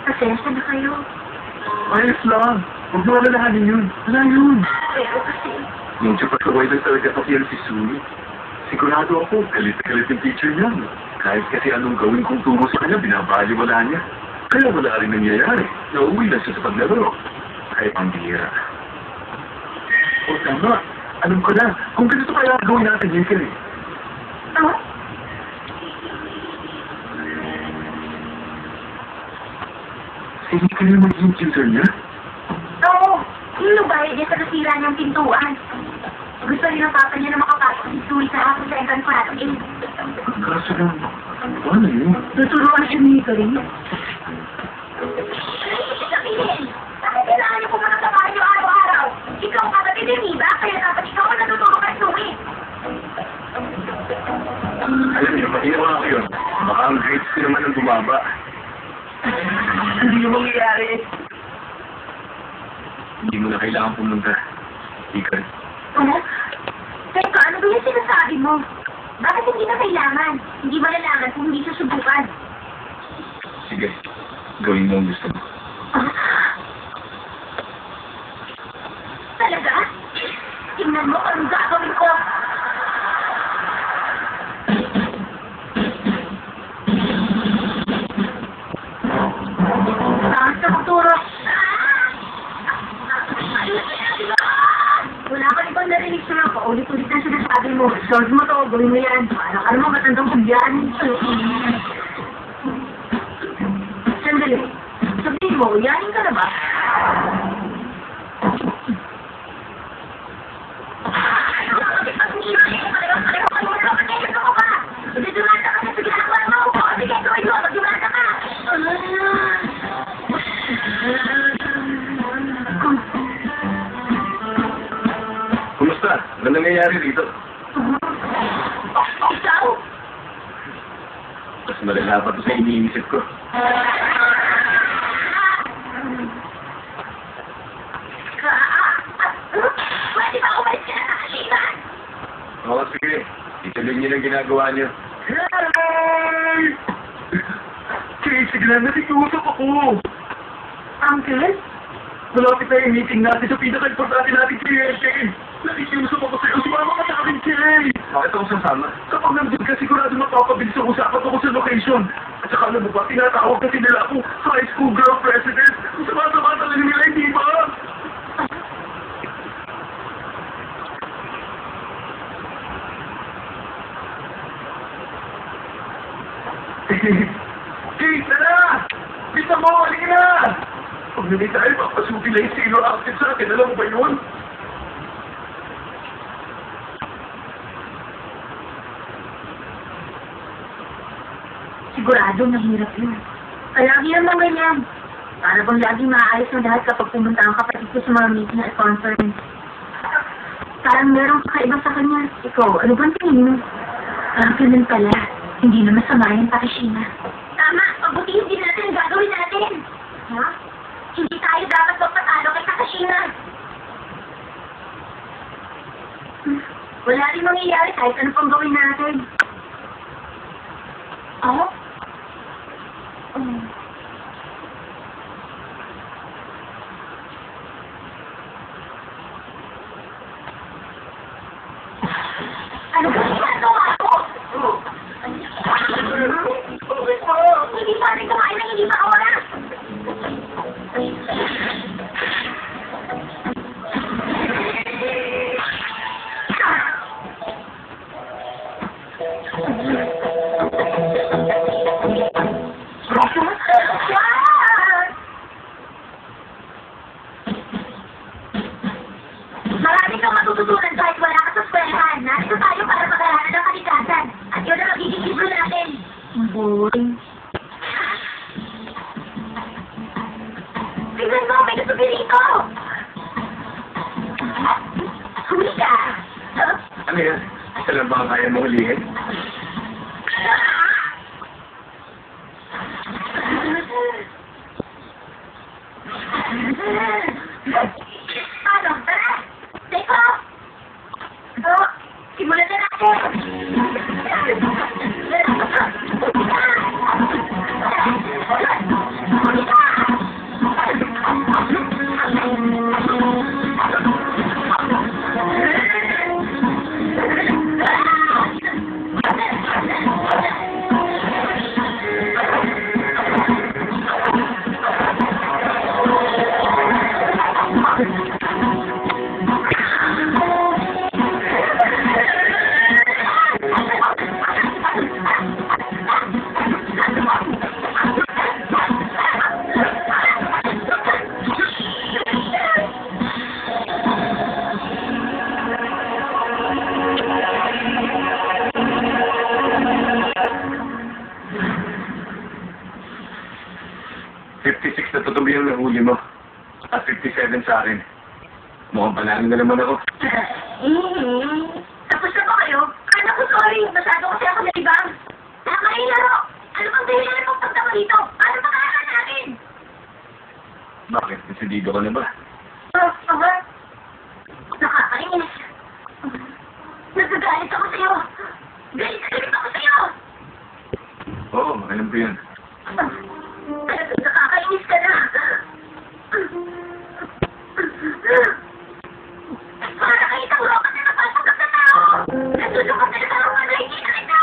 Pasensya na kayo. Ayos lang. Huwag mo alalahanin yun. Wala yun. Pero kasi... Medyo pasaway lang talaga kasi yan si Sui. Sigurado ako, galit na galit yung teacher niya. Kahit kasi anong gawin kong turo sa kanya, binabaliwala niya. Kaya wala rin nangyayari. Nauwi lang siya sa paglaro. Ay, pambihira. O tama, alam ko na. Kung ganito kaya gawin natin, Jinkiri. Ano? Hindi ka na maging tutor niya? Oo. Sino ba niya sa nasira niyang pintuan? Gusto rin ng papa niya na makapasok si Sui sa hapon sa engkan parating. Kaso lang, ano yun? Tuturuan siya ni Karin. Sabihin, bakit kailangan niyo pumunta sa bahay niyo araw-araw? Ikaw ang kapatid ni Iba, kaya dapat ikaw ang natuturo kay Sui. Alam niyo, mahirap ako yun. Baka ang grades ko naman ang bumaba. Hindi yung mangyayari. Hindi mo na kailangan pumunta. Ikan. Ano? Teka, ano ba yung sinasabi mo? Bakit hindi na kailangan? Hindi malalaman kung hindi susubukan. Sige, gawin mo ang gusto mo. Talaga? Tingnan mo anong gagawin ko. Bakit ka magturo? Wala ka ibang narinig sa'yo. Paulit-ulit na sinasabi mo. Solve mo to, gawin mo yan. Parang ka naman matandang pagyan. Sandali. Sabihin mo, yanin ka na ba? Kumusta? Ano nangyayari dito? Ikaw? Mas malala pa ito sa iniisip ko. Pwede ba umalis ka na sa kasiman? Oo, sige. Ituloy niyo ng ginagawa niyo. Hey! Kay, sige na, nakikiusap ako. Uncle? Malapit na yung meeting natin sa pinaka-importante natin kay nakikiusap ako sa'yo. Sumama ka sa akin, Kay! Bakit ako sasama? Kapag nandun ka, sigurado mapapabilis ang usapan ako sa location. At saka alam mo ba, tinatawag kasi nila ako high school girl president. Ang sama-sama talaga nila, hindi ba? Kay, tara! Bisa mo, halika na! Pag nalay tayo, papasuti lang yung sailor outfit sa akin. Alam mo ba yun? Sigurado mahirap yun. Palagi naman ganyan. Para bang laging maayos na lahat kapag pumunta ang kapatid ko sa mga meeting at conference. Parang merong kakaiba sa kanya. Ikaw, ano bang tingin mo? Ganun pala. Hindi na masama yung Takashima. Tama! Pagbutiin din natin ang gagawin natin! Ha? Hindi tayo dapat magpatalo kay Takashima. Wala rin mangyayari kahit ano pang gawin natin. Oh? Ano ba ginagawa ko? Hindi pa rin kumain ng hindi makawalan. Marami kang matututunan kahit wala ka sa eskwelahan. Narito tayo para magalahan ng kalikasan. At yun ang magiging libro natin. Boring. Tignan mo, may nasubi rito. Huli ka. Ano yan? Isa lang ba ang kaya mo hulihin? Ano? Tara! Teko! Simulan na natin! Tutubi ang nahuli mo. At 57 sa akin. Mukhang panalo na naman ako. Tapos na ba kayo? Ano ko, sorry. Masyado kasi ako nalibang. Tama yung laro. Ano bang dahilan ng pagpunta mo dito? Ano ba kaya natin? Bakit? Desidido ka na ba? Aba? Nakakainis. Nagagalit ako sa'yo. Galit ako sa'yo. Oo, alam ko yan. Nakakainis ka na. Para kayo itang rokat na napasagap na tao. Nasusukat na sa mga nakikita kita.